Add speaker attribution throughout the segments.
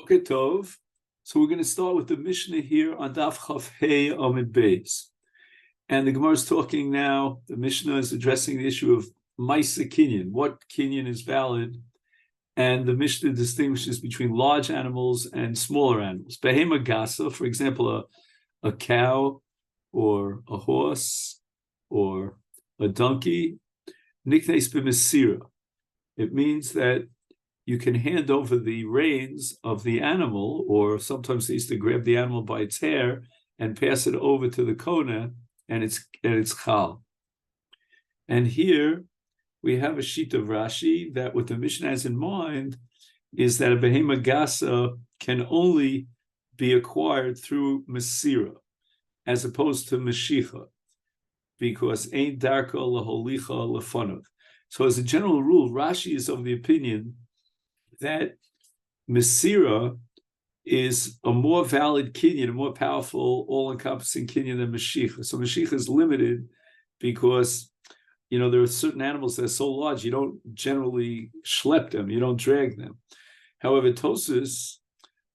Speaker 1: Okay, Tov. So we're going to start with the Mishnah here on Daf Chaf Hey Amid Beis. And the Gemara is talking now, the Mishnah is addressing the issue of Masechet Kinyan, what Kinyan is valid. And the Mishnah distinguishes between large animals and smaller animals. Behema Gasa, for example, a cow or a horse or a donkey, Niknes b'Mesira. It means that you can hand over the reins of the animal, or sometimes they used to grab the animal by its hair and pass it over to the kona, and it's chal. And here we have a sheet of Rashi that what the Mishnah has in mind is that a behema gasa can only be acquired through mesira, as opposed to meshicha, because ain't darka laholicha lefonav. So as a general rule, Rashi is of the opinion that mesira is a more valid kinyan, a more powerful, all-encompassing kinyan than meshicha. So meshicha is limited because, there are certain animals that are so large, you don't generally schlep them, you don't drag them. However, Tosfos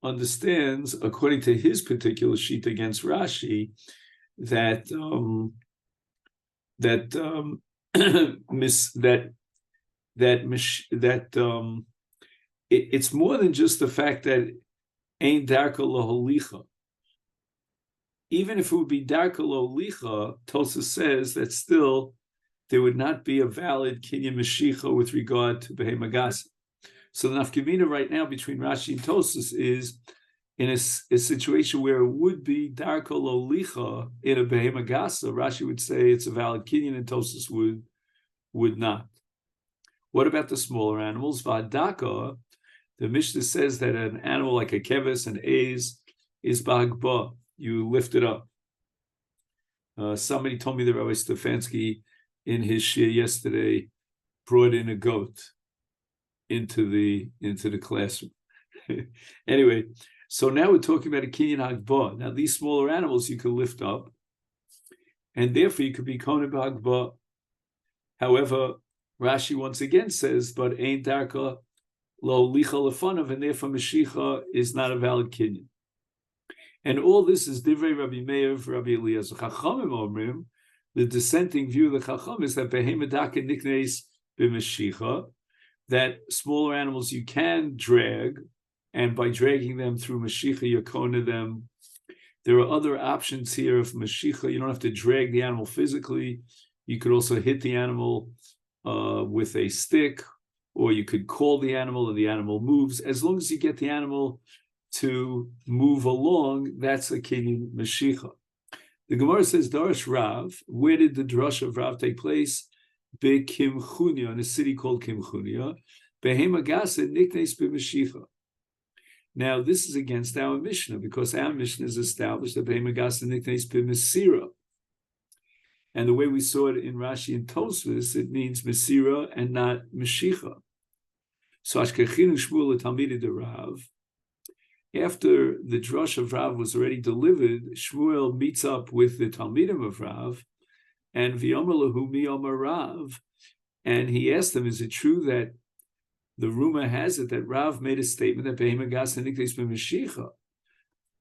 Speaker 1: understands, according to his particular sheet against Rashi, that it's more than just the fact that ain't darka laholicha. Even if it would be darka laholicha, Tosfos says that still there would not be a valid kinyan meshicha with regard to behema gasa. So the nafkamina right now between Rashi and Tosfos is in a situation where it would be darka laholicha in a behema gasa. Rashi would say it's a valid kinyan, and Tosfos would not. What about the smaller animals? V'adaka, the Mishnah says that an animal like a keves, an aze, is b'hagba. You lift it up. Somebody told me that Rabbi Stefanski, in his shir yesterday, brought in a goat into the classroom. Anyway, so now we're talking about a kinyan hagba. Now these smaller animals you could lift up, and therefore you could be kona b'hagba. However, Rashi once again says, but ain't darka lo licha lefonav, and therefore meshicha is not a valid kinyan. And all this is divrei Rabbi Meir for Rabbi Eliezer. Chachamim omrim, the dissenting view of the Chacham is that behema daka niknes b'meshicha, that smaller animals you can drag, and by dragging them through meshicha, you kona them. There are other options here of meshicha. You don't have to drag the animal physically. You could also hit the animal with a stick, or you could call the animal and the animal moves. As long as you get the animal to move along, that's a kinyan meshicha. The Gemara says, Darash Rav, where did the drush of Rav take place? Be Kimchunia, in a city called Kimchunia. Behema gasa niknes b'meshicha. Now, this is against our Mishnah, because our Mishnah is established that behema gasa niknes b'mesira. And the way we saw it in Rashi and Tosfos, it means mesira and not meshicha. So Ashkechinu Shmuel Talmidei de Rav, after the drush of Rav was already delivered, Shmuel meets up with the Talmidim of Rav, and V'yomer lahu mi yomer Rav, and he asked them, is it true that the rumor has it that Rav made a statement that behema gasa niknes b'meshicha?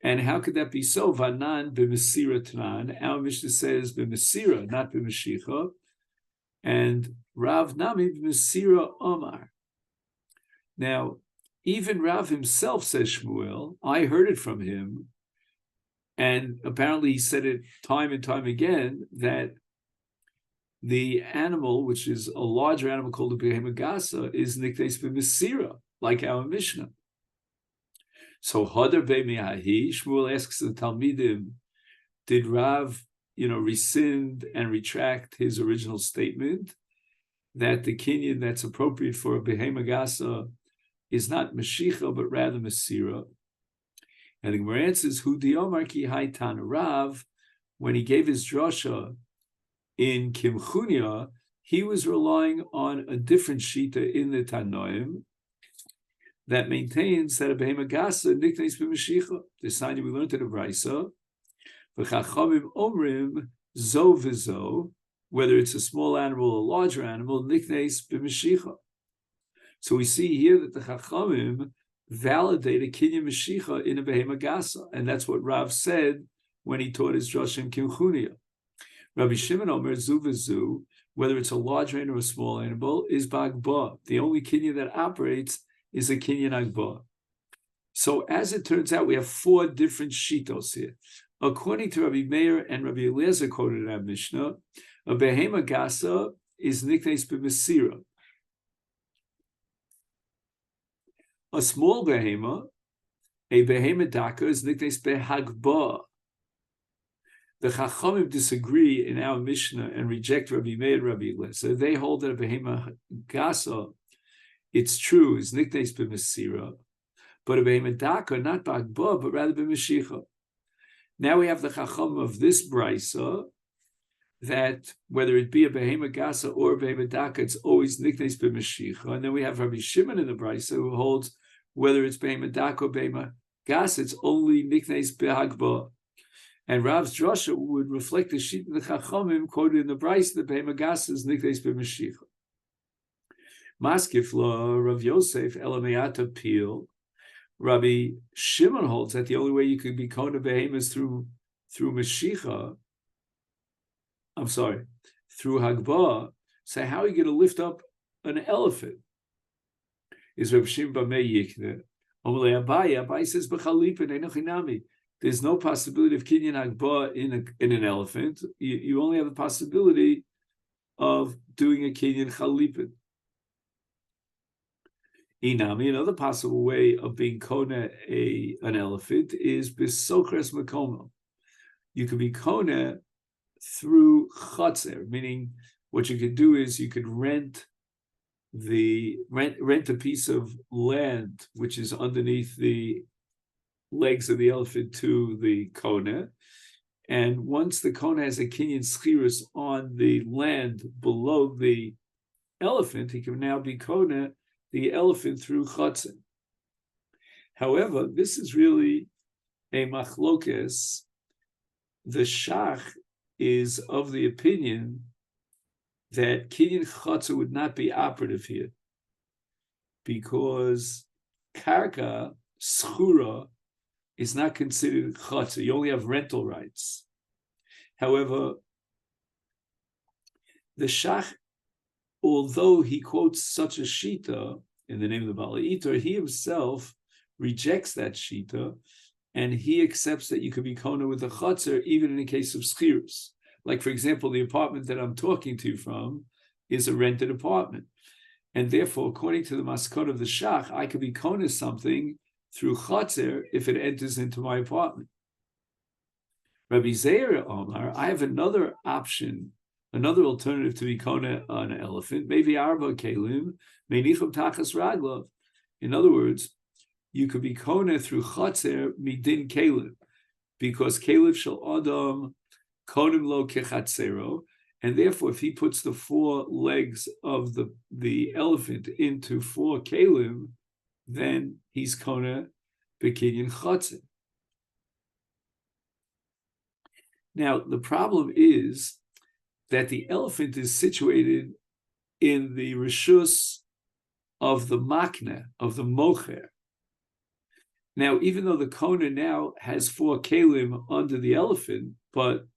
Speaker 1: And how could that be so? Vanan b'mesira tanan. Our Mishnah says b'mesira, not b'meshicha. And Rav nami b'mesira omar. Now, even Rav himself says Shmuel, I heard it from him, and apparently he said it time and time again, that the animal, which is a larger animal called the behema gasa, is niknes b'mesira, like our Mishnah. So Hadar Be'mihahi, Shmuel asks the Talmidim, did Rav, rescind and retract his original statement that the kinyan that's appropriate for a behema gasa is not meshicha, but rather mesira? And the Gemara answers, Hu diomar ki haitan Rav, when he gave his drasha in Kimchunia, he was relying on a different shita in the Tanoim that maintains that a behema gasa niknes b'meshicha. This time we learned in the Brisa, v'chachamim omrim zo v'zo, whether it's a small animal or a larger animal, niknes b'meshicha. So we see here that the Chachamim, validate a kinyan Mashicha in a behema gasa. And that's what Rav said when he taught his Drashim Kimchunia. Rabbi Shimon Omer zu v'zu, whether it's a large animal or a small animal, is b'agba. The only kinyan that operates is a kinyan agba. So as it turns out, we have 4 different shitos here. According to Rabbi Meir and Rabbi Eliezer quoted in our Mishnah, a behema gasa is niknes b'mesira. A small behema, a behema daka, is niknes behagba. The Chachamim disagree in our Mishnah and reject Rabbi Meir and Rabbi Eliezer. They hold that a behema gasa, it's true, is niknes b'mesira, but a behema daka, not b'agba, but rather b'meshicha. Now we have the Chacham of this brisa that whether it be a behema gasa or a behema daka, it's always niknes b'meshicha. And then we have Rabbi Shimon in the brisa who holds whether it's behema daka or behema gasa, it's only niknes b'hagba. And Rav's drasha would reflect the sheet of the Chachamim quoted in the brisa that behema gasa is niknes b'meshicha. Maskifla Rav Yosef elameata pil. Rabbi Shimon holds that the only way you could be kona behem is through Mashicha. Through Hagbah. So how are you going to lift up an elephant? Is Rabbi Shimon b'mei yikne? Omelei Abaye says b'chalipin einochinami. There's no possibility of kinyan Hagbah in an elephant. You only have the possibility of doing a kinyan chalipin. Inami, another possible way of being kona an elephant is bisokres makomo. You could be kona through chatzer, meaning what you could do is you could rent a piece of land which is underneath the legs of the elephant to the kona, and once the kona has a kinyan schirus on the land below the elephant, he can now be kona the elephant through chatzin. However, this is really a machlokes. The shach is of the opinion that kinyan chatzin would not be operative here because karka, schura, is not considered chatzin. You only have rental rights. However, the shach, although he quotes such a shita in the name of the Baalei Itor, he himself rejects that shita, and he accepts that you could be kona with a chatzar even in the case of schirus. Like, for example, the apartment that I'm talking to you from is a rented apartment. And therefore, according to the maskot of the shach, I could be kona something through chatzar if it enters into my apartment. Rabbi Zeir Omar, I have another option, another alternative to be kona on an elephant, maybe arba kelim, meinicham tachas raglav. In other words, you could be kona through chatzer midin kelim, because kelim shel adam konim lo kechatzero, and therefore if he puts the 4 legs of the elephant into 4 kelim, then he's kona bekinyan chatzer. Now the problem is that the elephant is situated in the rishus of the makne, of the mocher. Now, even though the kona now has 4 kelim under the elephant, but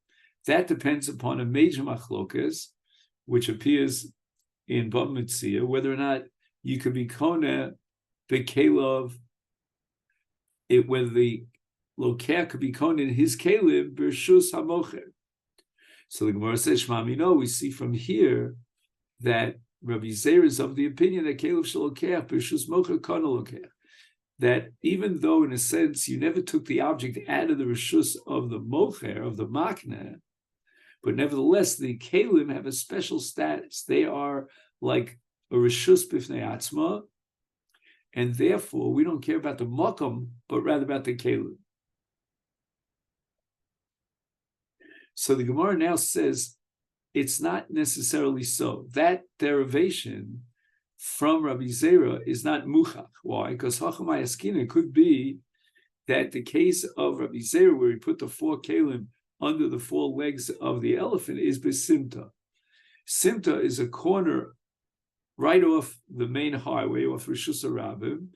Speaker 1: that depends upon a major machlokas, which appears in Bava Metzia, whether or not you could be kona bekelov, whether the loker could be kona in his kelim b'rishus hamocher. So the Gemara says, Shmamino, we see from here that Rabbi Zeir is of the opinion that Kelev Shalokech, B'Rishus Mocher Kana Lokech, that even though in a sense you never took the object out of the Rishus of the Mocher, of the Makne, but nevertheless the Kelim have a special status. They are like a Rishus B'fnei Atzma, and therefore we don't care about the Mokum, but rather about the Kelim. So the Gemara now says it's not necessarily so. That derivation from Rabbi Zera is not muchach. Why? Because Hachamai Askina could be that the case of Rabbi Zera, where he put the 4 kelim under the 4 legs of the elephant, is besimta. Simta is a corner right off the main highway, off Rishus Harabim,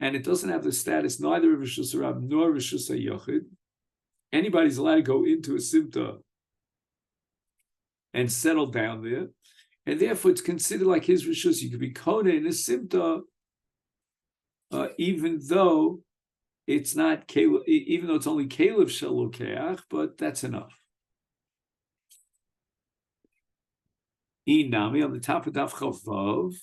Speaker 1: and it doesn't have the status neither of Rishus Rab nor Rishus HaYochid. Anybody's allowed to go into a simta and settle down there, and therefore it's considered like his Rishus. You could be Kona in a simta, even though it's not Caleb, even though it's only Caleb Shalokeach, but that's enough. Inami on the top of Daf Chavav.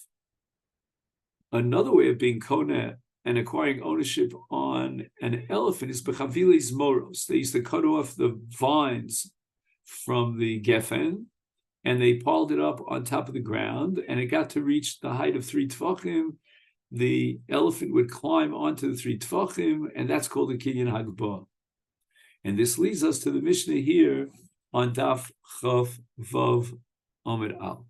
Speaker 1: Another way of being Kona and acquiring ownership on an elephant is Bechaviles Moros. They used to cut off the vines from the Geffen, and they piled it up on top of the ground, and it got to reach the height of 3 Tfachim. The elephant would climb onto the 3 Tfachim, and that's called the Kinyan Hagbah. And this leads us to the Mishnah here on Daf Chav Vav Amid Al.